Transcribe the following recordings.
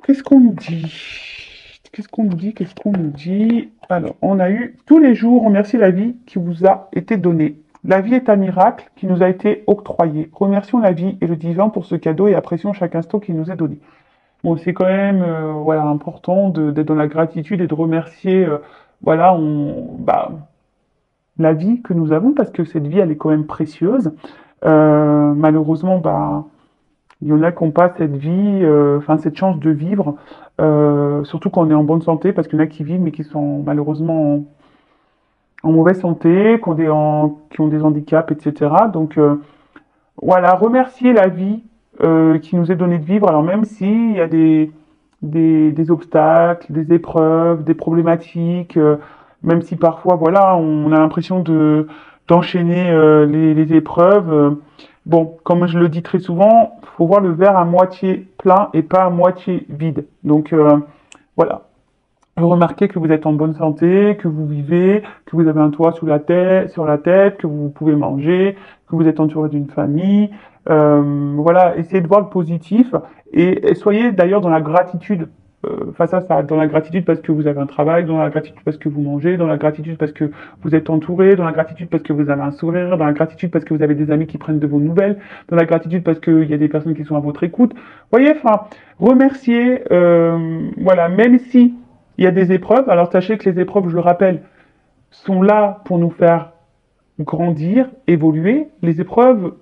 Qu'est-ce qu'on nous dit? Qu'est-ce qu'on nous dit? Qu'est-ce qu'on nous dit? Alors, on a eu tous les jours, remerciez la vie qui vous a été donnée. La vie est un miracle qui nous a été octroyé. Remercions la vie et le divin pour ce cadeau et apprécions chaque instant qui nous est donné. Bon, c'est quand même voilà, important d'être dans la gratitude et de remercier voilà, la vie que nous avons parce que cette vie, elle est quand même précieuse. Malheureusement, il y en a qui n'ont pas cette vie, enfin cette chance de vivre, surtout quand on est en bonne santé, parce qu'il y en a qui vivent mais qui sont malheureusement en mauvaise santé, qui ont des handicaps, etc. Donc voilà, remercier la vie qui nous est donnée de vivre, alors même s'il y a des obstacles, des épreuves, des problématiques, même si parfois, voilà, on a l'impression d'enchaîner les épreuves. Bon, comme je le dis très souvent, il faut voir le verre à moitié plein et pas à moitié vide. Donc voilà, vous remarquez que vous êtes en bonne santé, que vous vivez, que vous avez un toit sur la tête, que vous pouvez manger, que vous êtes entouré d'une famille. Voilà, essayez de voir le positif et soyez d'ailleurs dans la gratitude face à ça, dans la gratitude parce que vous avez un travail, dans la gratitude parce que vous mangez, dans la gratitude parce que vous êtes entouré, dans la gratitude parce que vous avez un sourire, dans la gratitude parce que vous avez des amis qui prennent de vos nouvelles, dans la gratitude parce qu'il y a des personnes qui sont à votre écoute. Voyez, enfin, remercier, voilà, même si il y a des épreuves. Alors sachez que les épreuves, je le rappelle, sont là pour nous faire grandir, évoluer. Les épreuves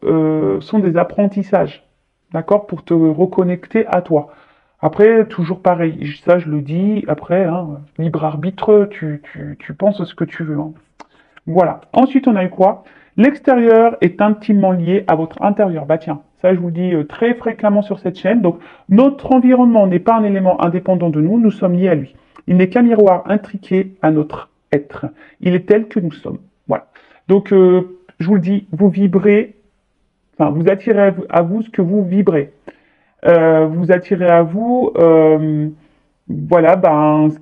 sont des apprentissages, d'accord, pour te reconnecter à toi. Après, toujours pareil, ça je le dis, après, hein, libre arbitre, tu penses ce que tu veux. Hein. Voilà. Ensuite, on a eu quoi? L'extérieur est intimement lié à votre intérieur. Bah tiens, ça je vous le dis très fréquemment sur cette chaîne. Donc, notre environnement n'est pas un élément indépendant de nous, nous sommes liés à lui. Il n'est qu'un miroir intriqué à notre être. Il est tel que nous sommes. Voilà. Donc, je vous le dis, vous vibrez, enfin, vous attirez à vous ce que vous vibrez. Vous attirez à vous voilà, ce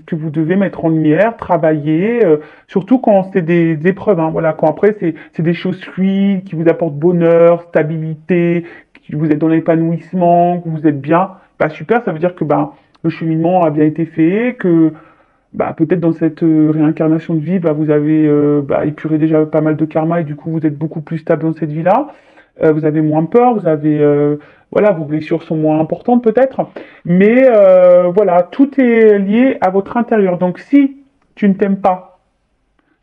que vous devez mettre en lumière, travailler, surtout quand c'est des épreuves, hein, voilà, quand après c'est des choses fluides, qui vous apportent bonheur, stabilité, que vous êtes dans l'épanouissement, que vous êtes bien, bah super, ça veut dire que le cheminement a bien été fait, que peut-être dans cette réincarnation de vie, vous avez épuré déjà pas mal de karma et du coup vous êtes beaucoup plus stable dans cette vie-là. Vous avez moins peur, vous avez voilà, vos blessures sont moins importantes peut-être, mais voilà, tout est lié à votre intérieur. Donc si tu ne t'aimes pas,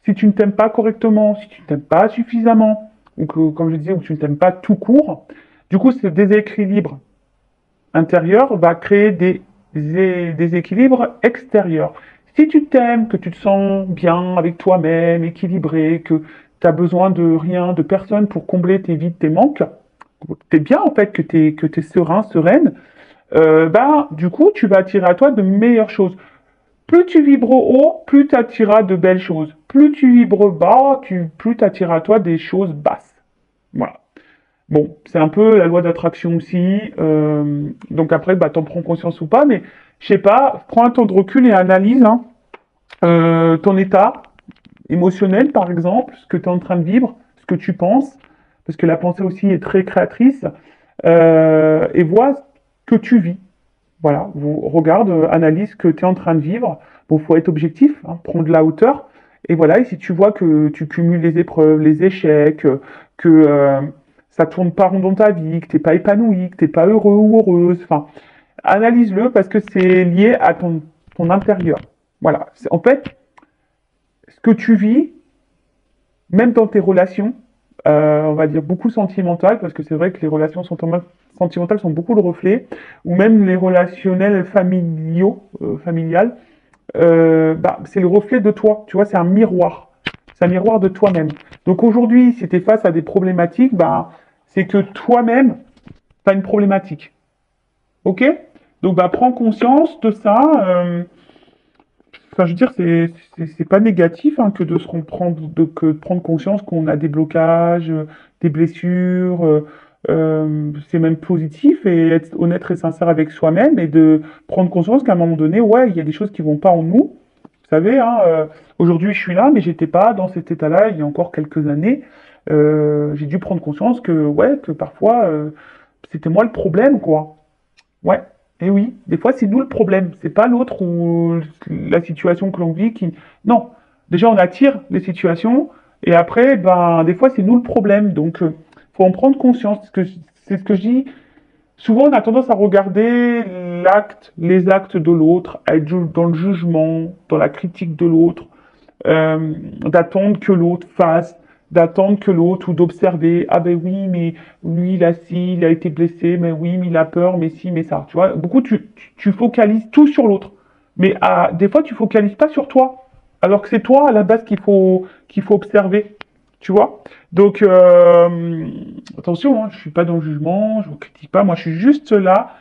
si tu ne t'aimes pas correctement, si tu ne t'aimes pas suffisamment, ou que, comme je disais, ou tu ne t'aimes pas tout court, du coup, ce déséquilibre intérieur va créer des déséquilibres extérieurs. Si tu t'aimes, que tu te sens bien avec toi-même, équilibré, que tu as besoin de rien, de personne pour combler tes vides, tes manques, t'es bien en fait, que t'es serein, sereine, du coup, tu vas attirer à toi de meilleures choses. Plus tu vibres haut, plus tu attireras de belles choses. Plus tu vibres bas, plus tu attireras à toi des choses basses. Voilà. Bon, c'est un peu la loi d'attraction aussi. Donc après, t'en prends conscience ou pas, mais je sais pas, prends un temps de recul et analyse hein, ton état émotionnel, par exemple, ce que tu es en train de vivre, ce que tu penses, parce que la pensée aussi est très créatrice, et vois ce que tu vis. Voilà, regarde, analyse ce que tu es en train de vivre. Bon, faut être objectif, hein, prendre de la hauteur. Et voilà, et si tu vois que tu cumules les épreuves, les échecs, que ça tourne pas rond dans ta vie, que t'es pas épanoui, que t'es pas heureux ou heureuse, enfin, analyse-le parce que c'est lié à ton intérieur. Voilà. En fait, ce que tu vis, même dans tes relations, on va dire beaucoup sentimentales, parce que c'est vrai que les relations sentimentales sont beaucoup le reflet, ou même les relationnels familiales, c'est le reflet de toi, tu vois, c'est un miroir. C'est un miroir de toi-même. Donc aujourd'hui, si tu es face à des problématiques, c'est que toi-même, tu as une problématique. Ok? Donc prends conscience de ça. Enfin, je veux dire, c'est pas négatif hein, que de se comprendre, que de prendre conscience qu'on a des blocages, des blessures. C'est même positif et être honnête et sincère avec soi-même et de prendre conscience qu'à un moment donné, ouais, il y a des choses qui vont pas en nous. Vous savez, hein, aujourd'hui je suis là, mais j'étais pas dans cet état-là il y a encore quelques années. J'ai dû prendre conscience que, ouais, que parfois c'était moi le problème, quoi. Ouais, et oui, des fois c'est nous le problème, c'est pas l'autre ou la situation que l'on vit qui... Non, déjà on attire les situations et après, ben, des fois c'est nous le problème, donc faut en prendre conscience. C'est ce que je dis. Souvent on a tendance à regarder les actes de l'autre, à être dans le jugement, dans la critique de l'autre, d'attendre que l'autre fasse, d'attendre que l'autre ou d'observer, ah ben oui, mais lui, il a ci, il a été blessé, mais oui, mais il a peur, mais si, mais ça. Tu vois, beaucoup, tu focalises tout sur l'autre. Mais des fois, tu focalises pas sur toi. Alors que c'est toi, à la base, qu'il faut observer. Tu vois? Donc, attention, hein, je suis pas dans le jugement, je vous critique pas. Moi, je suis juste là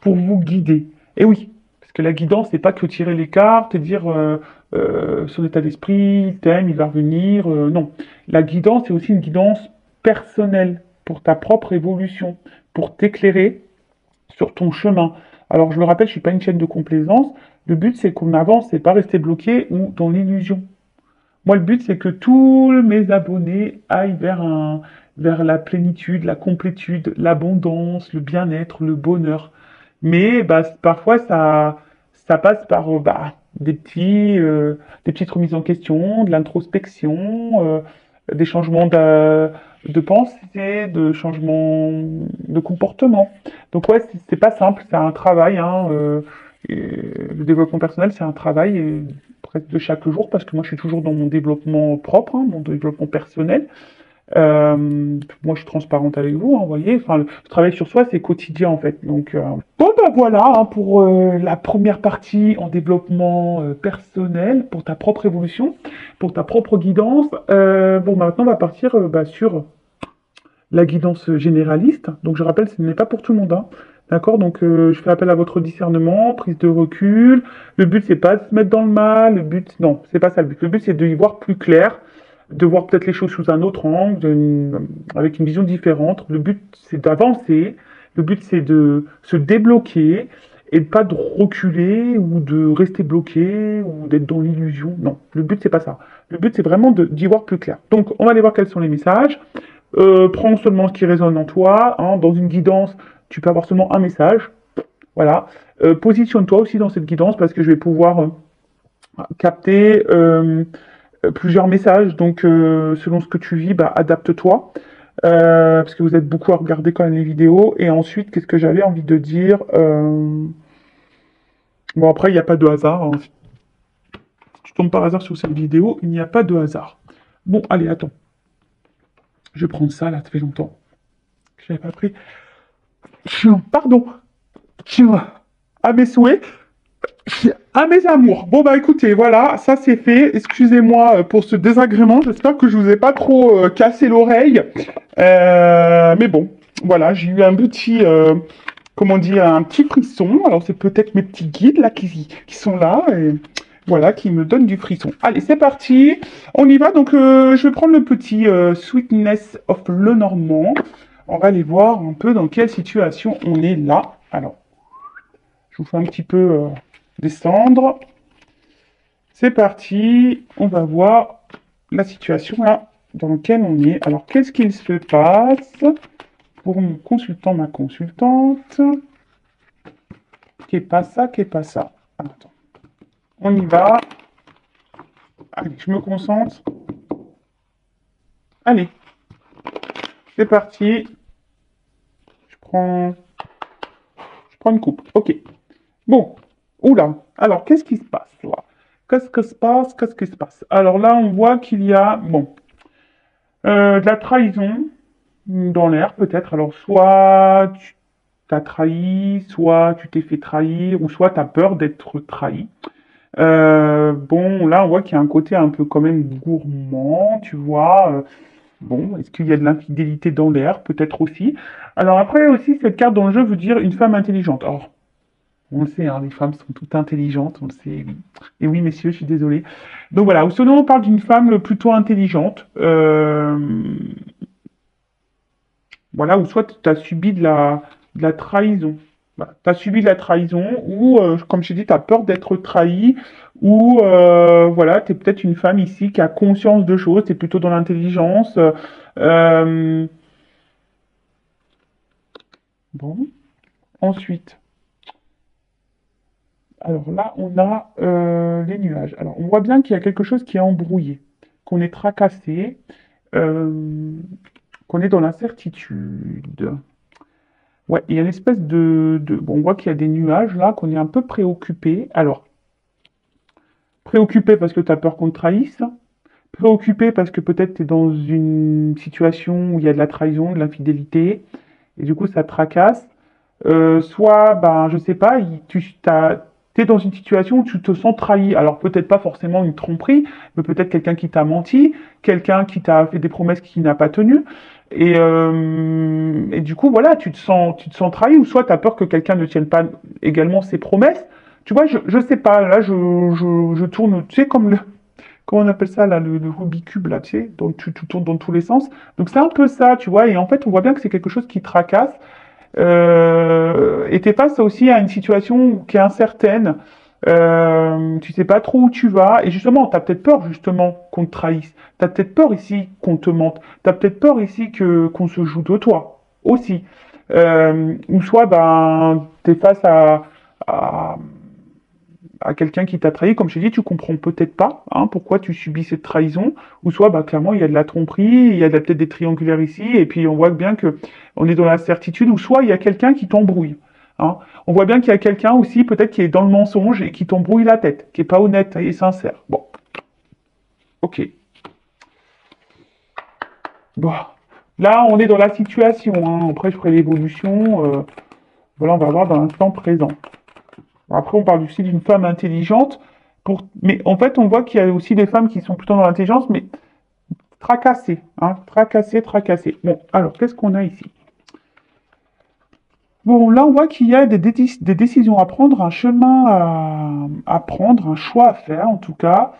pour vous guider. Et oui, parce que la guidance, c'est pas que tirer les cartes et dire son état d'esprit, il t'aime, il va revenir. Non. La guidance, c'est aussi une guidance personnelle pour ta propre évolution, pour t'éclairer sur ton chemin. Alors, je le rappelle, je suis pas une chaîne de complaisance. Le but, c'est qu'on avance, c'est pas rester bloqué ou dans l'illusion. Moi, le but, c'est que tous mes abonnés aillent vers la plénitude, la complétude, l'abondance, le bien-être, le bonheur. Mais bah, parfois, ça passe par des petites remises en question, de l'introspection, des changements de pensée, de changements de comportement. Donc ouais, c'est pas simple, c'est un travail. Hein, et le développement personnel, c'est un travail. Presque de chaque jour parce que moi je suis toujours dans mon développement propre, hein, mon développement personnel. Moi je suis transparente avec vous, hein, vous voyez. Enfin, le travail sur soi c'est quotidien en fait. Donc bon ben voilà hein, pour la première partie en développement personnel, pour ta propre évolution, pour ta propre guidance. Bon maintenant on va partir sur la guidance généraliste. Donc je rappelle, ce n'est pas pour tout le monde. Hein. D'accord? Donc je fais appel à votre discernement, prise de recul. Le but, c'est pas de se mettre dans le mal. Le but, non, c'est pas ça le but. Le but, c'est de y voir plus clair, de voir peut-être les choses sous un autre angle, avec une vision différente. Le but, c'est d'avancer. Le but, c'est de se débloquer et pas de reculer ou de rester bloqué ou d'être dans l'illusion. Non, le but, c'est pas ça. Le but, c'est vraiment d'y voir plus clair. Donc, on va aller voir quels sont les messages. Prends seulement ce qui résonne en toi. Hein. Dans une guidance, tu peux avoir seulement un message. Voilà. Positionne-toi aussi dans cette guidance parce que je vais pouvoir capter plusieurs messages. Donc, selon ce que tu vis, bah, adapte-toi. Parce que vous êtes beaucoup à regarder quand même les vidéos. Et ensuite, qu'est-ce que j'avais envie de dire Bon, après, il n'y a pas de hasard. Hein. Si tu tombes par hasard sur cette vidéo, il n'y a pas de hasard. Bon, allez, attends. Je vais prendre ça, là, ça fait longtemps que je n'avais pas pris. Pardon. À mes souhaits, à mes amours. Bon bah écoutez, voilà, ça c'est fait. Excusez-moi pour ce désagrément. J'espère que je vous ai pas trop cassé l'oreille. Mais bon, voilà, j'ai eu un petit, comment dire, un petit frisson. Alors c'est peut-être mes petits guides là qui sont là et voilà, qui me donnent du frisson. Allez, c'est parti. On y va. Donc je vais prendre le petit Sweetness of Lenormand. On va aller voir un peu dans quelle situation on est là. Alors. Je vous fais un petit peu descendre. C'est parti. On va voir la situation là dans laquelle on est. Alors, qu'est-ce qu'il se passe pour mon consultant, ma consultante? Qu'est pas ça, qu'est pas ça. Ah, attends. On y va. Allez, je me concentre. Allez, c'est parti. Je prends une coupe. Ok. Bon. Oula. Alors, qu'est-ce qui se passe là? Qu'est-ce que se passe? Qu'est-ce qui se passe? Alors là, on voit qu'il y a, bon, de la trahison dans l'air, peut-être. Alors, soit tu t'as trahi, soit tu t'es fait trahir, ou soit tu as peur d'être trahi. Bon, là, on voit qu'il y a un côté un peu quand même gourmand, tu vois. Bon, est-ce qu'il y a de l'infidélité dans l'air? Peut-être aussi. Alors après aussi, cette carte dans le jeu veut dire une femme intelligente. Or, on le sait, hein, les femmes sont toutes intelligentes, on le sait. Oui. Et oui, messieurs, je suis désolé. Donc voilà, ou sinon on parle d'une femme plutôt intelligente. Voilà, ou soit tu as subi de la trahison. Voilà. Tu as subi de la trahison, ou, comme je t'ai dit, tu as peur d'être trahi, ou voilà, tu es peut-être une femme ici qui a conscience de choses, tu es plutôt dans l'intelligence. Euh, bon, ensuite. Alors là, on a les nuages. Alors, on voit bien qu'il y a quelque chose qui est embrouillé, qu'on est tracassé, euh, qu'on est dans l'incertitude. Ouais, il y a une espèce bon, on voit qu'il y a des nuages là, qu'on est un peu préoccupé. Alors, préoccupé parce que tu as peur qu'on te trahisse, préoccupé parce que peut-être tu es dans une situation où il y a de la trahison, de l'infidélité, et du coup ça te tracasse. Soit, ben, je sais pas, t'es dans une situation où tu te sens trahi. Alors peut-être pas forcément une tromperie, mais peut-être quelqu'un qui t'a menti, quelqu'un qui t'a fait des promesses qu'il n'a pas tenues. Et du coup, voilà, tu te sens trahi, ou soit tu as peur que quelqu'un ne tienne pas également ses promesses. Tu vois, je sais pas, là, je tourne, tu sais, comme comment on appelle ça, là, le Rubik's Cube, là, tu sais, donc tu tournes dans tous les sens. Donc c'est un peu ça, tu vois, et en fait, on voit bien que c'est quelque chose qui tracasse. Et t'es face aussi à une situation qui est incertaine. Tu sais pas trop où tu vas. Et justement, t'as peut-être peur justement qu'on te trahisse. T'as peut-être peur ici qu'on te mente. T'as peut-être peur ici que qu'on se joue de toi aussi. Ou soit ben t'es face à, à quelqu'un qui t'a trahi, comme je t'ai dit, tu comprends peut-être pas hein, pourquoi tu subis cette trahison, ou soit bah, clairement il y a de la tromperie, il y a peut-être des triangulaires ici, et puis on voit bien que on est dans l'incertitude, ou soit il y a quelqu'un qui t'embrouille. Hein. On voit bien qu'il y a quelqu'un aussi peut-être qui est dans le mensonge et qui t'embrouille la tête, qui est pas honnête et sincère. Bon, ok. Bon, là on est dans la situation. Hein. Après je ferai l'évolution. Voilà, on va voir dans l'instant présent. Après, on parle aussi d'une femme intelligente. Mais en fait, on voit qu'il y a aussi des femmes qui sont plutôt dans l'intelligence, mais tracassées. Hein, tracassées, tracassées. Bon, alors, qu'est-ce qu'on a ici? Bon, là, on voit qu'il y a des décisions à prendre, un chemin à prendre, un choix à faire, en tout cas.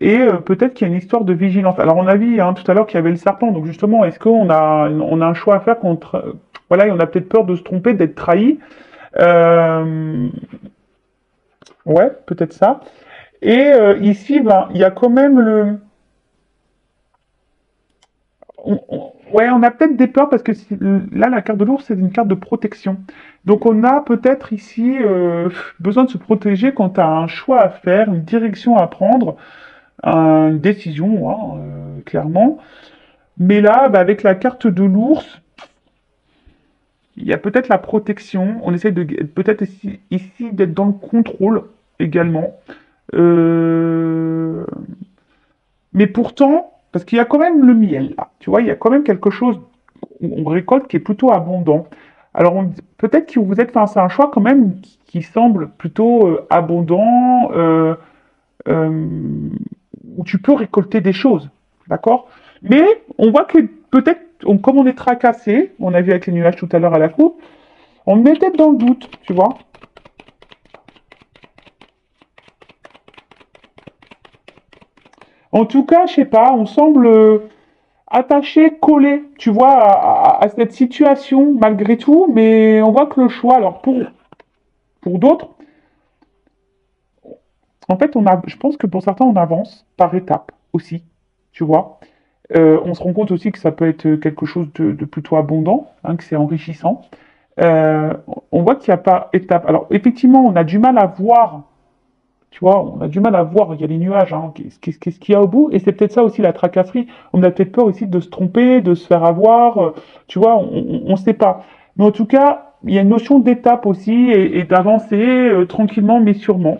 Et peut-être qu'il y a une histoire de vigilance. Alors, on a vu hein, tout à l'heure qu'il y avait le serpent. Donc, justement, est-ce qu'on a un choix à faire contre... Voilà, et on a peut-être peur de se tromper, d'être trahi. Euh, ouais, peut-être ça. Et ici, ben, il y a quand même ouais, on a peut-être des peurs parce que là, la carte de l'ours, c'est une carte de protection. Donc, on a peut-être ici besoin de se protéger quand tu as un choix à faire, une direction à prendre, une décision, hein, clairement. Mais là, bah, avec la carte de l'ours, il y a peut-être la protection. On essaie de peut-être ici d'être dans le contrôle également. Euh, Mais pourtant, parce qu'il y a quand même le miel là, tu vois, il y a quand même quelque chose où on récolte qui est plutôt abondant. Alors peut-être que vous êtes face à un choix quand même qui semble plutôt abondant, euh, où tu peux récolter des choses, d'accord? Mais on voit que peut-être, comme on est tracassé, on a vu avec les nuages tout à l'heure à la coupe, on met peut-être dans le doute, tu vois? En tout cas, je sais pas, on semble attaché, collé, tu vois, à cette situation malgré tout, mais on voit que le choix, alors pour d'autres, en fait, je pense que pour certains, on avance par étapes aussi, tu vois. On se rend compte aussi que ça peut être quelque chose de plutôt abondant, hein, que c'est enrichissant. Euh, on voit qu'il n'y a pas étape. Alors, effectivement, on a du mal à voir. Tu vois, on a du mal à voir, il y a les nuages, hein, qu'est-ce qu'il y a au bout, et c'est peut-être ça aussi la tracasserie. On a peut-être peur aussi de se tromper, de se faire avoir, tu vois, on ne sait pas. Mais en tout cas, il y a une notion d'étape aussi, et d'avancer tranquillement mais sûrement.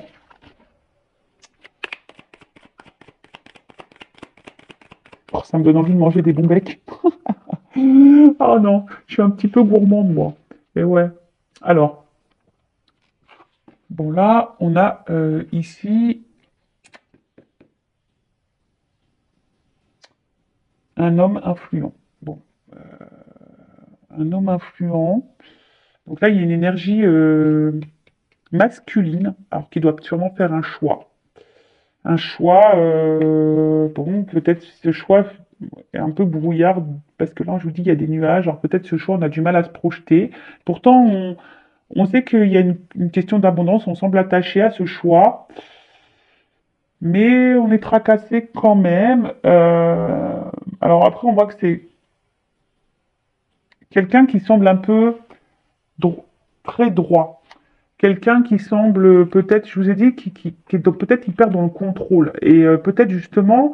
Oh, ça me donne envie de manger des bons becs. Oh non, je suis un petit peu gourmande, moi. Et ouais. Alors, bon là, on a ici un homme influent. Bon, un homme influent. Donc là, il y a une énergie masculine, alors qui doit sûrement faire un choix. Un choix, bon, peut-être ce choix est un peu brouillard, parce que là, je vous dis, il y a des nuages, alors peut-être ce choix, on a du mal à se projeter. Pourtant, on sait qu'il y a une question d'abondance, on semble attaché à ce choix, mais on est tracassé quand même. Alors après, on voit que c'est quelqu'un qui semble un peu dro- très droit. quelqu'un qui semble peut-être, je vous ai dit, qui est donc peut-être hyper dans le contrôle. Et peut-être justement,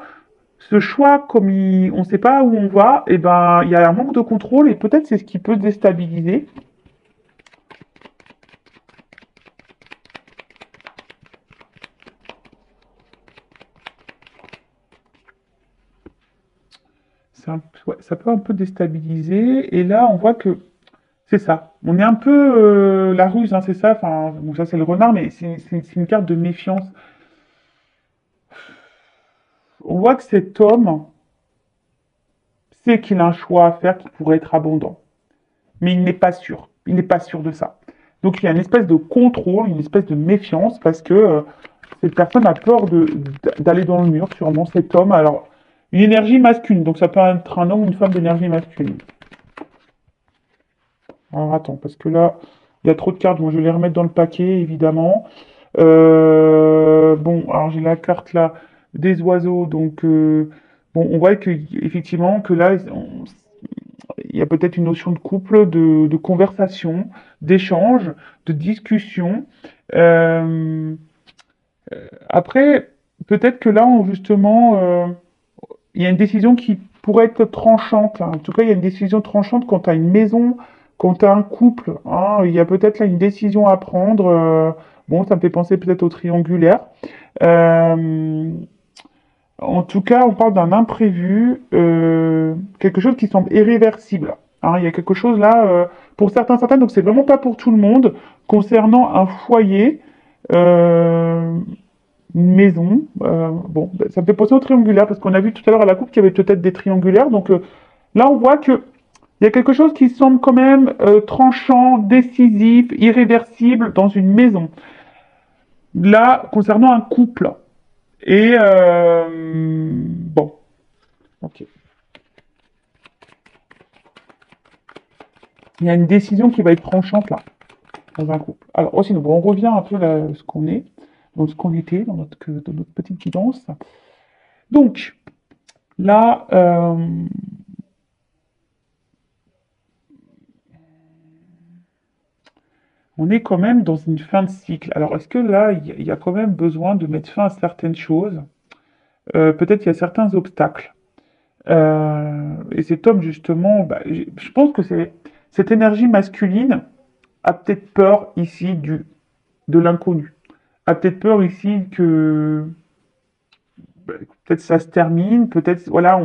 ce choix, comme on ne sait pas où on va, et ben, il y a un manque de contrôle et peut-être c'est ce qui peut déstabiliser. Ouais, ça peut un peu déstabiliser. Et là, on voit que c'est ça. On est un peu la ruse, hein, c'est ça. Enfin, bon, ça c'est le renard, mais c'est une carte de méfiance. On voit que cet homme sait qu'il a un choix à faire qui pourrait être abondant, mais il n'est pas sûr. Il n'est pas sûr de ça. Donc il y a une espèce de contrôle, une espèce de méfiance parce que cette personne a peur d'aller dans le mur, sûrement cet homme. Alors, une énergie masculine, donc ça peut être un homme ou une femme d'énergie masculine. Alors attends, parce que là, il y a trop de cartes, donc je vais les remettre dans le paquet, évidemment. Bon, alors j'ai la carte là des oiseaux, donc bon, on voit que effectivement que là, il y a peut-être une notion de couple, de conversation, d'échange, de discussion. Euh, Après, peut-être que là, justement, il y a une décision qui pourrait être tranchante. En tout cas, il y a une décision tranchante quant à une maison, quant à un couple, hein. Il y a peut-être là une décision à prendre. Bon, ça me fait penser peut-être au triangulaire. Euh, En tout cas, on parle d'un imprévu, quelque chose qui semble irréversible, hein. Il y a quelque chose là, pour certains, donc c'est vraiment pas pour tout le monde, concernant un foyer, euh, une maison. Bon, ben, ça me fait penser au triangulaire, parce qu'on a vu tout à l'heure à la coupe qu'il y avait peut-être des triangulaires. Donc là, on voit que il y a quelque chose qui semble quand même tranchant, décisif, irréversible dans une maison. Là, concernant un couple. Et bon, ok. Il y a une décision qui va être tranchante là, dans un couple. Alors aussi, bon, on revient un peu à ce qu'on est, dans ce qu'on était, dans notre petite guidance. Donc, là, on est quand même dans une fin de cycle. Alors, est-ce que là, il y a quand même besoin de mettre fin à certaines choses? Peut-être il y a certains obstacles. Et cet homme, justement, bah, je pense que c'est cette énergie masculine a peut-être peur ici de l'inconnu. A peut-être peur ici que bah, peut-être ça se termine, peut-être, voilà,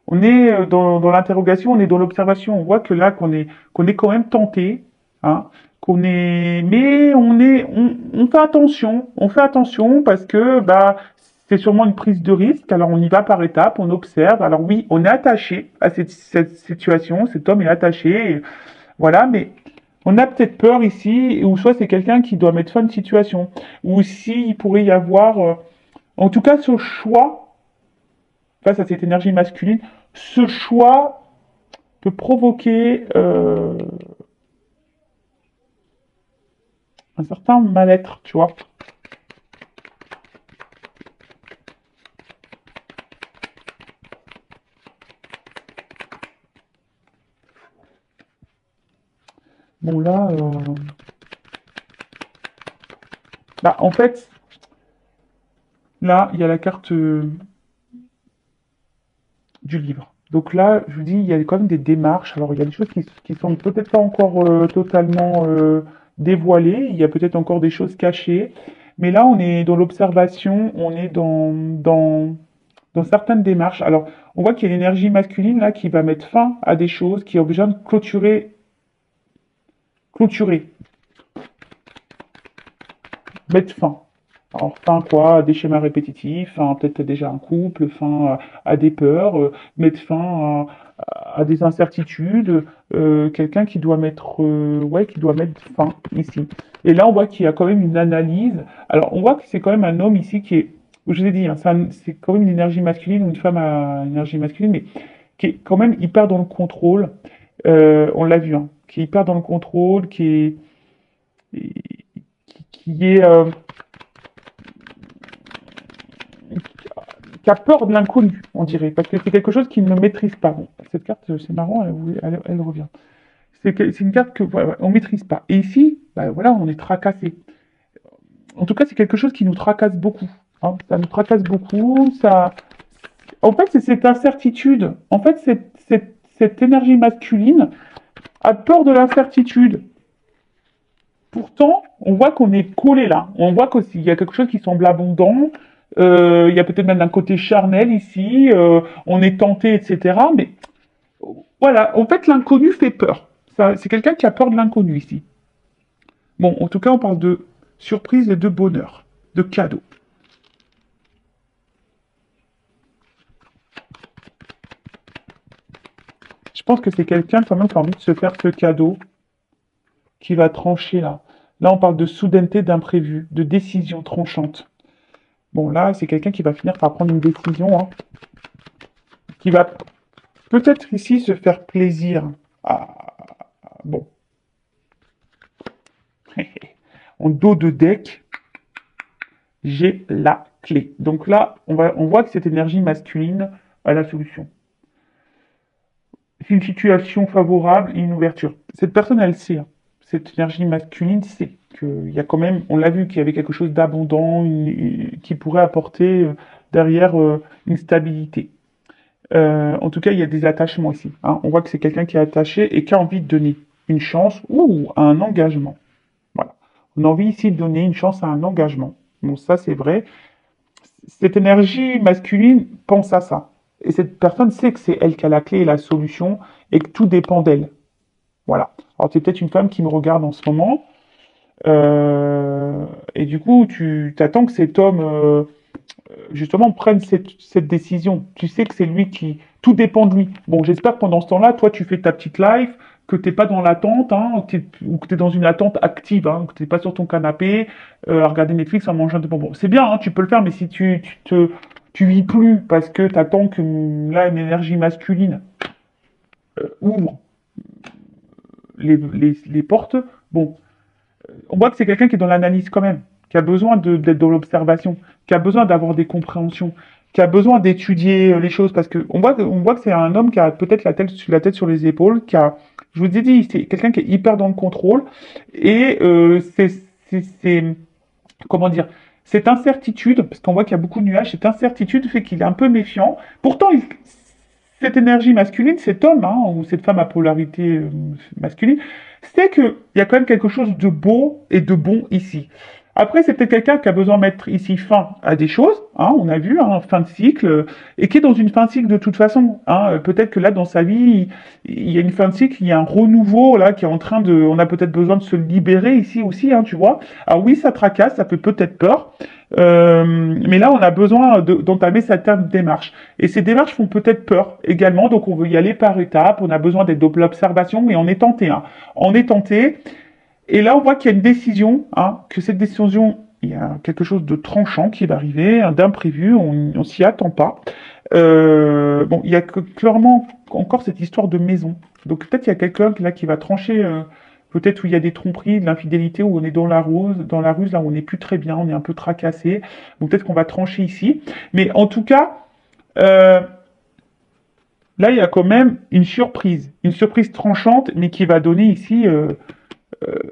on est dans l'interrogation, on est dans l'observation. On voit que là, qu'on est quand même tenté, hein, qu'on est, mais on fait attention parce que, bah, c'est sûrement une prise de risque. Alors, on y va par étapes, on observe. Alors oui, on est attaché à cette situation, cet homme est attaché, voilà, mais on a peut-être peur ici, ou soit c'est quelqu'un qui doit mettre fin à une situation, ou s'il pourrait y avoir, en tout cas, ce choix face à cette énergie masculine, ce choix peut provoquer un certain mal-être, tu vois. Bon là, bah, en fait, là, il y a la carte du livre. Donc là, je vous dis, il y a quand même des démarches. Alors, il y a des choses qui sont peut-être pas encore totalement dévoilées. Il y a peut-être encore des choses cachées. Mais là, on est dans l'observation, on est dans certaines démarches. Alors, on voit qu'il y a l'énergie masculine là qui va mettre fin à des choses, qui a besoin de clôturer, mettre fin. Alors, fin quoi? À des schémas répétitifs, fin peut-être déjà un couple, fin à des peurs, mettre fin à des incertitudes, quelqu'un qui doit mettre, ouais, qui doit mettre fin ici. Et là, on voit qu'il y a quand même une analyse. Alors, on voit que c'est quand même un homme ici qui est, je vous ai dit, hein, c'est quand même une énergie masculine ou une femme à une énergie masculine, mais qui est quand même hyper dans le contrôle. On l'a vu, hein, qui est hyper dans le contrôle, qui est qui a peur de l'inconnu, on dirait, parce que c'est quelque chose qu'il ne maîtrise pas. Bon, cette carte, c'est marrant, elle revient. C'est une carte que voilà, on maîtrise pas. Et ici, bah, voilà, on est tracassé. En tout cas, c'est quelque chose qui nous tracasse beaucoup. Hein. Ça nous tracasse beaucoup. Ça... En fait, c'est cette incertitude. En fait, cette énergie masculine a peur de l'incertitude. Pourtant, on voit qu'on est collé là. On voit qu'il y a quelque chose qui semble abondant. Il y a peut-être même un côté charnel ici. On est tenté, etc. Mais voilà, en fait, l'inconnu fait peur. C'est quelqu'un qui a peur de l'inconnu ici. Bon, en tout cas, on parle de surprise et de bonheur, de cadeau. Je pense que c'est quelqu'un quand même qui a envie de se faire ce cadeau, qui va trancher là. Là, on parle de soudaineté, d'imprévu, de décision tranchante. Bon, là, c'est quelqu'un qui va finir par prendre une décision, hein, qui va peut-être ici se faire plaisir. Ah, bon. En dos de deck, j'ai la clé. Donc là, on voit que cette énergie masculine a la solution. C'est une situation favorable et une ouverture. Cette personne, elle sait, hein. Cette énergie masculine sait qu'il y a quand même, on l'a vu, qu'il y avait quelque chose d'abondant, qui pourrait apporter derrière une stabilité. En tout cas, il y a des attachements ici. Hein. On voit que c'est quelqu'un qui est attaché et qui a envie de donner une chance ou un engagement. Voilà. On a envie ici de donner une chance à un engagement. Bon, ça, c'est vrai. Cette énergie masculine pense à ça. Et cette personne sait que c'est elle qui a la clé et la solution et que tout dépend d'elle. Voilà. Alors, c'est peut-être une femme qui me regarde en ce moment. Et du coup, tu t'attends que cet homme, justement, prenne cette décision. Tu sais que c'est lui qui... Tout dépend de lui. Bon, j'espère que pendant ce temps-là, toi, tu fais ta petite life, que t'es pas dans l'attente, hein, ou que t'es dans une attente active, hein, que t'es pas sur ton canapé, à regarder Netflix en mangeant des bonbons. C'est bien, hein, tu peux le faire, mais si tu vis plus parce que t'attends que là, une énergie masculine ouvre les portes, bon, on voit que c'est quelqu'un qui est dans l'analyse quand même, qui a besoin d'être dans l'observation, qui a besoin d'avoir des compréhensions, qui a besoin d'étudier les choses, parce que on voit que c'est un homme qui a peut-être la tête sur les épaules, qui a, je vous ai dit, c'est quelqu'un qui est hyper dans le contrôle, et comment dire, cette incertitude, parce qu'on voit qu'il y a beaucoup de nuages, cette incertitude fait qu'il est un peu méfiant. Pourtant, cette énergie masculine, cet homme, hein, ou cette femme à polarité masculine, c'est qu'il y a quand même quelque chose de beau et de bon ici. Après, c'est peut-être quelqu'un qui a besoin de mettre ici fin à des choses, hein, on a vu, hein, fin de cycle, et qui est dans une fin de cycle de toute façon. Hein, peut-être que là, dans sa vie, il y a une fin de cycle, il y a un renouveau là qui est en train de... On a peut-être besoin de se libérer ici aussi, hein, tu vois. Alors oui, ça tracasse, ça fait peut-être peur, mais là, on a besoin d'entamer certaines démarches. Et ces démarches font peut-être peur également, donc on veut y aller par étapes, on a besoin d'être dans l'observation, mais on est tenté. Hein. On est tenté, et là, on voit qu'il y a une décision, hein, que cette décision, il y a quelque chose de tranchant qui va arriver, hein, d'imprévu, on s'y attend pas. Bon, il y a clairement encore cette histoire de maison. Donc peut-être il y a quelqu'un là qui va trancher, peut-être où il y a des tromperies, de l'infidélité, où on est dans la ruse, là où on n'est plus très bien, on est un peu tracassé. Donc peut-être qu'on va trancher ici. Mais en tout cas, euh, là, il y a quand même une surprise tranchante, mais qui va donner ici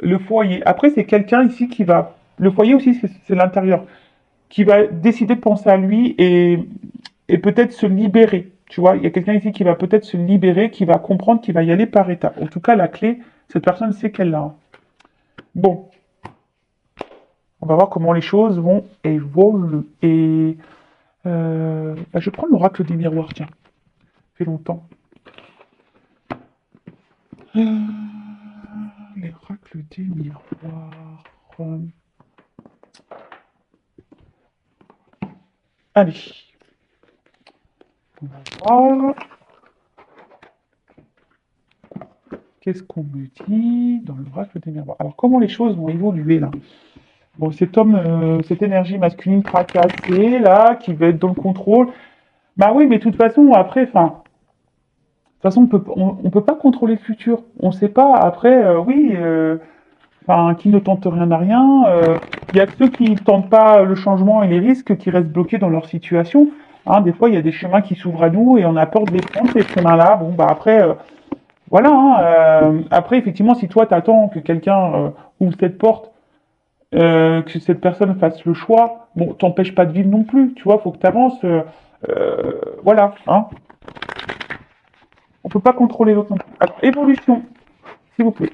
le foyer. Après, c'est quelqu'un ici qui va... Le foyer aussi, c'est l'intérieur, qui va décider de penser à lui et peut-être se libérer. Tu vois, il y a quelqu'un ici qui va peut-être se libérer, qui va comprendre, qui va y aller par étapes. En tout cas, la clé, cette personne sait qu'elle l'a. Bon, on va voir comment les choses vont évoluer. Et bah, je prends l'oracle des miroirs, tiens. Ça fait longtemps. L'oracle des miroirs. Allez, on va voir. Qu'est-ce qu'on me dit dans l'oracle des miroirs? Alors, comment les choses vont évoluer là? Bon, cet homme, cette énergie masculine tracassée là, qui va être dans le contrôle. Bah oui, mais de toute façon, après, enfin, de toute façon, on peut pas contrôler le futur. On sait pas. Après, oui, enfin, qui ne tente rien n'a rien. Il y a que ceux qui ne tentent pas le changement et les risques qui restent bloqués dans leur situation. Hein, des fois, il y a des chemins qui s'ouvrent à nous et on a peur de les prendre, ces chemins-là. Bon, bah après, Voilà, hein, après, effectivement, si toi, t'attends que quelqu'un ouvre cette porte, que cette personne fasse le choix, bon, t'empêches pas de vivre non plus, tu vois, faut que t'avances. Voilà, hein. On peut pas contrôler l'autre non plus. Alors, évolution, s'il vous plaît.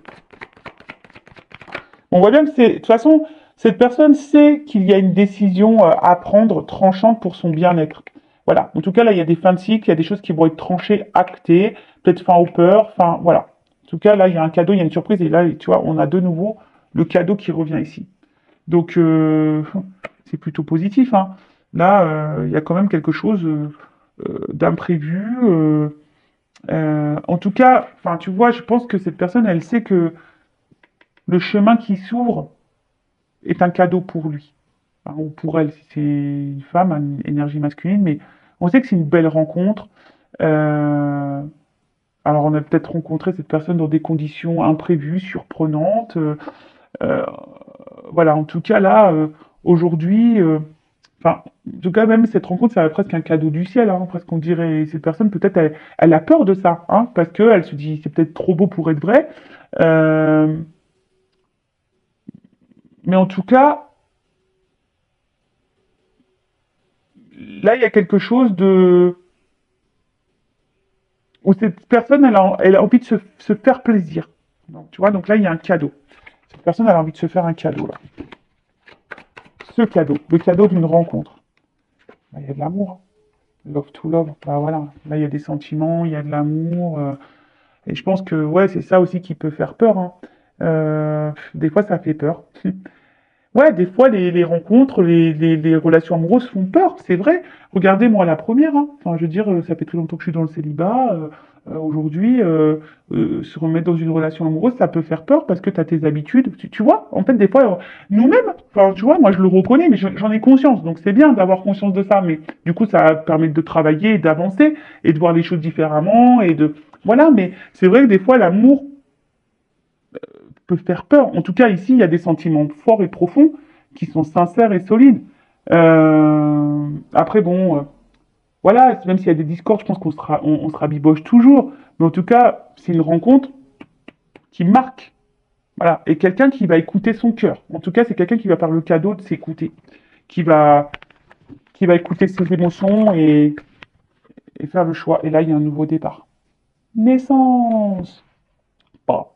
On voit bien que c'est, de toute façon, cette personne sait qu'il y a une décision à prendre tranchante pour son bien-être. Voilà. En tout cas, là, il y a des fins de cycle, il y a des choses qui vont être tranchées, actées, peut-être fin aux peurs, enfin, voilà. En tout cas, là, il y a un cadeau, il y a une surprise, et là, tu vois, on a de nouveau le cadeau qui revient ici. Donc, c'est plutôt positif, hein. Là, il y a quand même quelque chose d'imprévu. En tout cas, enfin, tu vois, je pense que cette personne, elle sait que le chemin qui s'ouvre est un cadeau pour lui. Enfin, ou pour elle, si c'est une femme, une énergie masculine, mais on sait que c'est une belle rencontre. Euh, alors, on a peut-être rencontré cette personne dans des conditions imprévues, surprenantes. Euh, voilà, en tout cas, là, aujourd'hui, enfin, en tout cas, même cette rencontre, ça presque un cadeau du ciel, hein, presque on dirait. Cette personne, peut-être, elle a peur de ça, hein, parce qu'elle se dit, c'est peut-être trop beau pour être vrai. Euh, mais en tout cas, là, il y a quelque chose de où cette personne, elle a envie de se faire plaisir. Donc, tu vois, donc là, il y a un cadeau. Cette personne, elle a envie de se faire un cadeau, là. Ce cadeau, le cadeau d'une rencontre. Bah, il y a de l'amour, hein. Love to love. Bah voilà, là, il y a des sentiments, il y a de l'amour. Et je pense que, ouais, c'est ça aussi qui peut faire peur, hein. Des fois, ça fait peur. Ouais, des fois, les rencontres, les relations amoureuses font peur, c'est vrai. Regardez, moi, la première, hein. Enfin, je veux dire, ça fait très longtemps que je suis dans le célibat. Aujourd'hui, se remettre dans une relation amoureuse, ça peut faire peur parce que tu as tes habitudes. Tu vois, en fait, des fois, nous-mêmes, enfin, tu vois, moi, je le reconnais, mais j'en ai conscience. Donc, c'est bien d'avoir conscience de ça. Mais du coup, ça permet de travailler, d'avancer et de voir les choses différemment et de... Voilà, mais c'est vrai que des fois, l'amour peut faire peur. En tout cas, ici, il y a des sentiments forts et profonds qui sont sincères et solides. Après, bon, voilà, même s'il y a des discords, je pense on se rabiboche toujours. Mais en tout cas, c'est une rencontre qui marque. Voilà. Et quelqu'un qui va écouter son cœur. En tout cas, c'est quelqu'un qui va faire le cadeau de s'écouter. Qui va, qui va écouter ses émotions et faire le choix. Et là, il y a un nouveau départ. Naissance. Pa.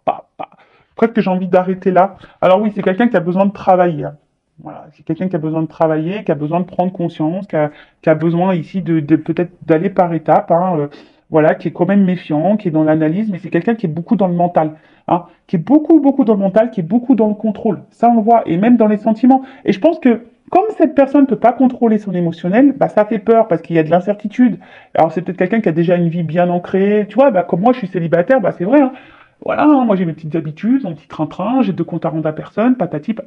Presque j'ai envie d'arrêter là. Alors oui, c'est quelqu'un qui a besoin de travailler, hein. Voilà, c'est quelqu'un qui a besoin de travailler, qui a besoin de prendre conscience, qui a besoin ici de peut-être d'aller par étapes, hein, voilà, qui est quand même méfiant, qui est dans l'analyse, mais c'est quelqu'un qui est beaucoup dans le mental, hein, qui est beaucoup dans le mental, qui est beaucoup dans le contrôle. Ça, on le voit, et même dans les sentiments. Et je pense que comme cette personne ne peut pas contrôler son émotionnel, bah, ça fait peur parce qu'il y a de l'incertitude. Alors c'est peut-être quelqu'un qui a déjà une vie bien ancrée. Tu vois, bah, comme moi, je suis célibataire, bah, c'est vrai, hein. Voilà, hein, moi j'ai mes petites habitudes, mon petit train-train, j'ai 2 comptes à rendre à personne,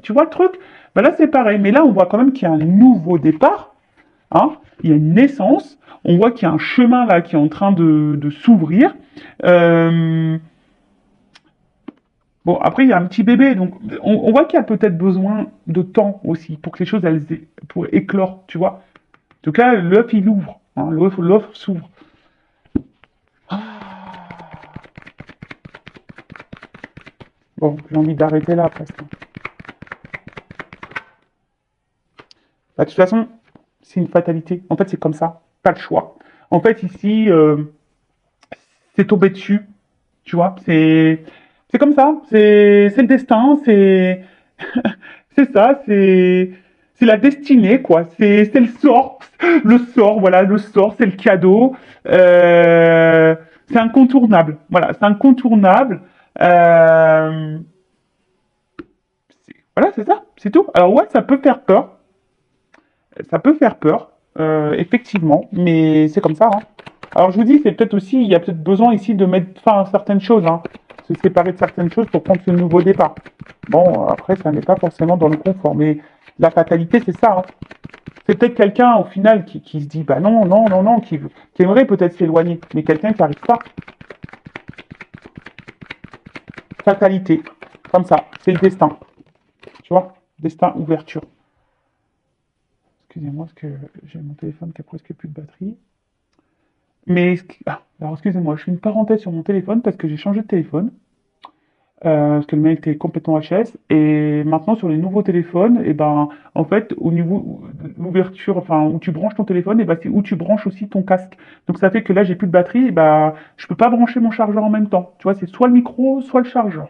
tu vois le truc? Ben là c'est pareil, mais là on voit quand même qu'il y a un nouveau départ, hein, il y a une naissance, on voit qu'il y a un chemin là qui est en train de s'ouvrir. Euh, bon, après il y a un petit bébé, donc on voit qu'il y a peut-être besoin de temps aussi pour que les choses pour éclore, tu vois? En tout cas, l'œuf il ouvre, hein, l'œuf s'ouvre. Bon, j'ai envie d'arrêter là presque. Bah, de toute façon, c'est une fatalité. En fait, c'est comme ça. Pas le choix. En fait, ici, c'est tombé dessus. Tu vois, c'est comme ça. C'est le destin. C'est ça. C'est la destinée, quoi. C'est le sort. Le sort, voilà, le sort, c'est le cadeau. Euh, c'est incontournable. Voilà, c'est incontournable. Euh, voilà, c'est ça. C'est tout. Alors ouais, ça peut faire peur. Ça peut faire peur, effectivement, mais c'est comme ça, hein. Alors je vous dis, c'est peut-être aussi, il y a peut-être besoin ici de mettre fin à certaines choses, hein, se séparer de certaines choses pour prendre ce nouveau départ. Bon, après, ça n'est pas forcément dans le confort, mais la fatalité, c'est ça, hein. C'est peut-être quelqu'un, au final, qui se dit, bah non, qui aimerait peut-être s'éloigner, mais quelqu'un qui n'arrive pas. Fatalité, comme ça, c'est le destin, tu vois, destin, ouverture. Excusez-moi, parce que j'ai mon téléphone qui a presque plus de batterie. Mais Alors, excusez-moi, je fais une parenthèse sur mon téléphone parce que j'ai changé de téléphone. Parce que le mien était complètement HS. Et maintenant, sur les nouveaux téléphones, et ben, en fait, au niveau de l'ouverture, enfin, où tu branches ton téléphone, et ben, c'est où tu branches aussi ton casque. Donc, ça fait que là, j'ai plus de batterie, et ben, je peux pas brancher mon chargeur en même temps. Tu vois, c'est soit le micro, soit le chargeur.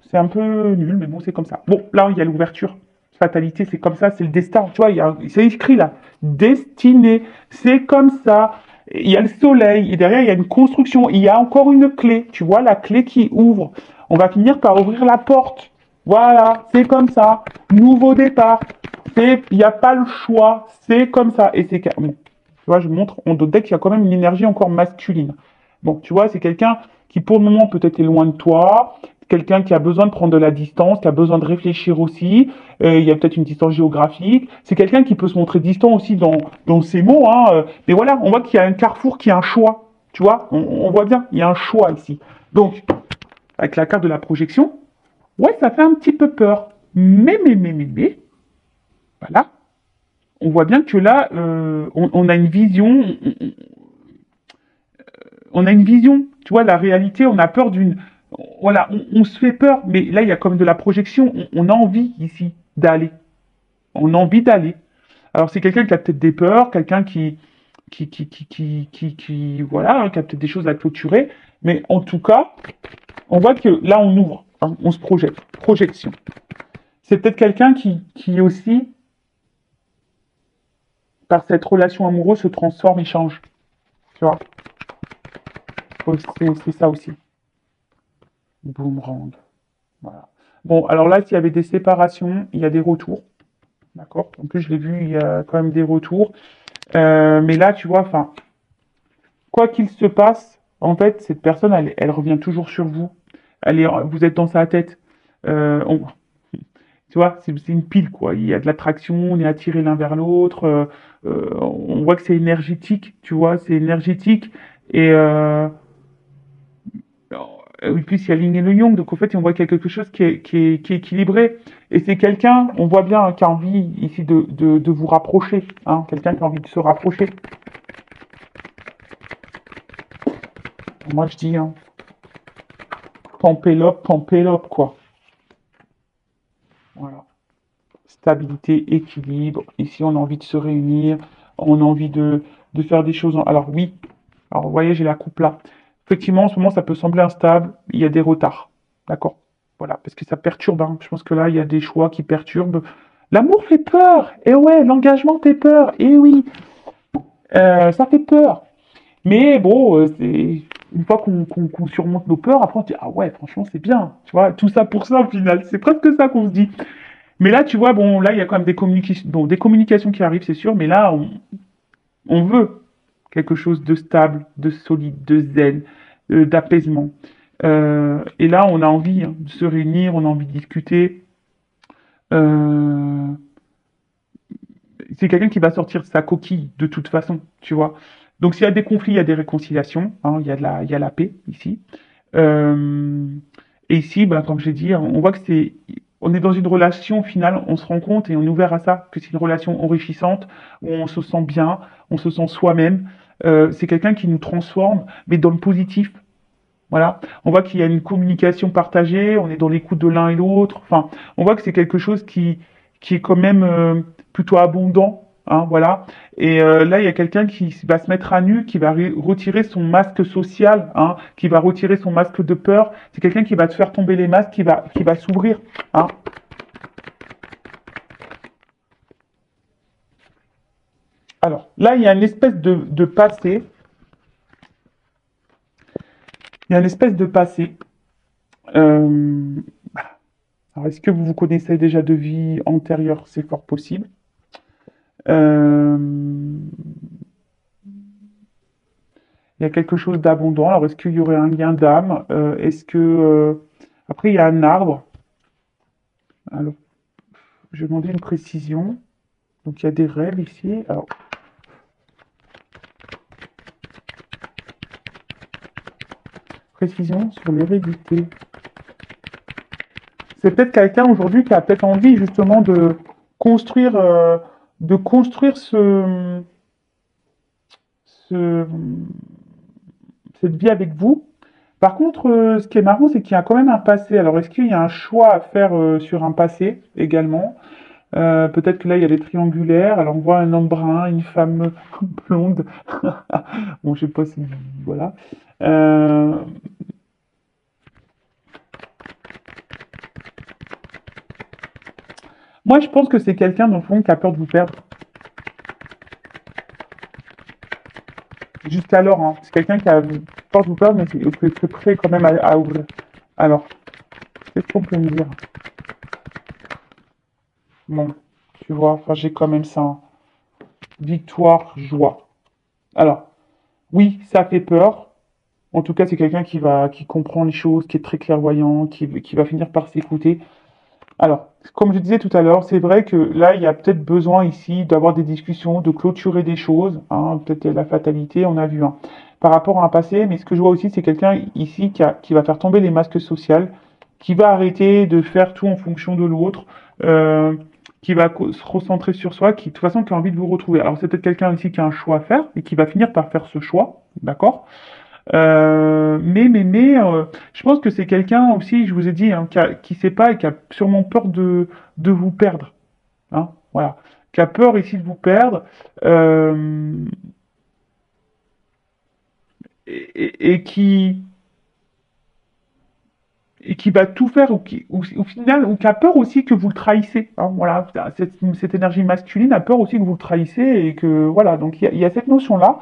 C'est un peu nul, mais bon, c'est comme ça. Bon, là, il y a l'ouverture. Fatalité, c'est comme ça, c'est le destin. Tu vois, c'est écrit là. Destiné, c'est comme ça. Il y a le soleil, et derrière, il y a une construction. Il y a encore une clé. Tu vois, la clé qui ouvre. On va finir par ouvrir la porte. Voilà, c'est comme ça. Nouveau départ. Il n'y a pas le choix. C'est comme ça. Et c'est bon, tu vois, je montre, on doute qu'il y a quand même une énergie encore masculine. Bon, tu vois, c'est quelqu'un qui pour le moment peut-être est loin de toi, quelqu'un qui a besoin de prendre de la distance, qui a besoin de réfléchir aussi. Il y a peut-être une distance géographique. C'est quelqu'un qui peut se montrer distant aussi dans ses mots. Hein. Mais voilà, on voit qu'il y a un carrefour, qui a un choix. Tu vois, on voit bien, il y a un choix ici. Donc, avec la carte de la projection, ouais, ça fait un petit peu peur. Mais, voilà. On voit bien que là, on a une vision, on a une vision. Tu vois, la réalité, on a peur d'une. Voilà, on se fait peur, mais là, il y a comme de la projection. On a envie ici d'aller. On a envie d'aller. Alors, c'est quelqu'un qui a peut-être des peurs, quelqu'un voilà, hein, qui a peut-être des choses à clôturer. Mais en tout cas, on voit que là, on ouvre, hein, on se projette. Projection. C'est peut-être quelqu'un qui aussi, par cette relation amoureuse, se transforme et change. Tu vois, c'est ça aussi. Boomerang. Voilà. Bon, alors là, s'il y avait des séparations, il y a des retours. D'accord. En plus, je l'ai vu, il y a quand même des retours. Mais là, tu vois, enfin, quoi qu'il se passe, en fait, cette personne, elle revient toujours sur vous. Vous êtes dans sa tête. On, tu vois, c'est une pile, quoi. Il y a de l'attraction, on est attiré l'un vers l'autre. On voit que c'est énergétique, tu vois, c'est énergétique. Et oui, plus il y a Yin et le Yang, donc en fait, on voit qu'il y a quelque chose qui est équilibré. Et c'est quelqu'un, on voit bien, hein, qui a envie ici de vous rapprocher, hein, quelqu'un qui a envie de se rapprocher. Moi, je dis, hein, Pampélope, quoi. Voilà. Stabilité, équilibre. Ici, on a envie de se réunir, on a envie de faire des choses. Alors oui, alors vous voyez, j'ai la coupe là. Effectivement, en ce moment, ça peut sembler instable, il y a des retards. D'accord? Voilà, parce que ça perturbe. Hein. Je pense que là, il y a des choix qui perturbent. L'amour fait peur. Et ouais, l'engagement fait peur. Et oui, ça fait peur. Mais bon, c'est une fois qu'on surmonte nos peurs, après on se dit ah ouais, franchement, c'est bien. Tu vois, tout ça pour ça au final. C'est presque ça qu'on se dit. Mais là, tu vois, bon, là, il y a quand même des communications qui arrivent, c'est sûr, mais là, on veut quelque chose de stable, de solide, de zen, d'apaisement. Et là, on a envie, hein, de se réunir, on a envie de discuter. Euh, c'est quelqu'un qui va sortir de sa coquille de toute façon, tu vois. Donc s'il y a des conflits, il y a des réconciliations, hein, il y a la paix ici. Euh, et ici, ben, comme j'ai dit, on voit que on est dans une relation, au final, on se rend compte et on est ouvert à ça, que c'est une relation enrichissante, où on se sent bien, on se sent soi-même. C'est quelqu'un qui nous transforme, mais dans le positif. Voilà. On voit qu'il y a une communication partagée, on est dans l'écoute de l'un et l'autre. Enfin, on voit que c'est quelque chose qui est quand même plutôt abondant. Hein, voilà. Et là, il y a quelqu'un qui va se mettre à nu, qui va retirer son masque social, hein, qui va retirer son masque de peur. C'est quelqu'un qui va te faire tomber les masques, qui va s'ouvrir. Hein. Alors, là, il y a une espèce de passé. Il y a une espèce de passé. Euh, alors, est-ce que vous vous connaissez déjà de vie antérieure? C'est fort possible. Euh, il y a quelque chose d'abondant. Alors, est-ce qu'il y aurait un lien d'âme? Est-ce que après il y a un arbre. Alors, je vais demander une précision. Donc, il y a des rêves ici. Alors, précision sur l'hérédité. C'est peut-être quelqu'un aujourd'hui qui a peut-être envie justement construire, euh, de construire ce, cette vie avec vous. Par contre, ce qui est marrant, c'est qu'il y a quand même un passé. Alors, est-ce qu'il y a un choix à faire sur un passé également? Peut-être que là, il y a des triangulaires. Alors, on voit un homme brun, une femme blonde. Bon, je sais pas si... Voilà. Euh, Moi, je pense que c'est quelqu'un, dans le fond, qui a peur de vous perdre. Jusqu'alors, hein. C'est quelqu'un qui a peur de vous perdre, mais qui est prêt quand même à ouvrir. Alors, qu'est-ce qu'on peut me dire? Bon, tu vois, enfin, j'ai quand même ça, hein. Victoire, joie. Alors, oui, ça fait peur. En tout cas, c'est quelqu'un qui comprend les choses, qui est très clairvoyant, qui va finir par s'écouter. Alors, comme je disais tout à l'heure, c'est vrai que là, il y a peut-être besoin ici d'avoir des discussions, de clôturer des choses, hein, peut-être la fatalité, on a vu, hein, par rapport à un passé, mais ce que je vois aussi, c'est quelqu'un ici qui va faire tomber les masques sociaux, qui va arrêter de faire tout en fonction de l'autre, euh, qui va se recentrer sur soi, qui de toute façon qui a envie de vous retrouver. Alors c'est peut-être quelqu'un ici qui a un choix à faire et qui va finir par faire ce choix, d'accord? Je pense que c'est quelqu'un aussi, je vous ai dit, hein, qui sait pas et qui a sûrement peur de vous perdre. Hein, voilà. Qui a peur ici de vous perdre euh, et qui va tout faire, ou qui, ou, au final, ou qui a peur aussi que vous le trahissez. Hein, voilà, cette énergie masculine a peur aussi que vous le trahissez et que, voilà, donc il y a cette notion-là.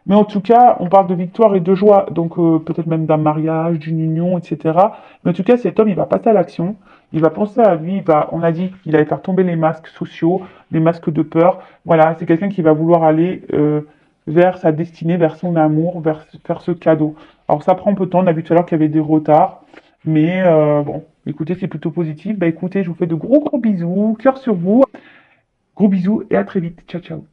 Mais en tout cas, on parle de victoire et de joie, donc peut-être même d'un mariage, d'une union, etc. Mais en tout cas, cet homme, il va passer à l'action, il va penser à lui, on a dit qu'il allait faire tomber les masques sociaux, les masques de peur. Voilà, c'est quelqu'un qui va vouloir aller vers sa destinée, vers son amour, vers ce cadeau. Alors ça prend un peu de temps, on a vu tout à l'heure qu'il y avait des retards, mais bon, écoutez, c'est plutôt positif. Bah écoutez, je vous fais de gros bisous, cœur sur vous, gros bisous et à très vite. Ciao, ciao.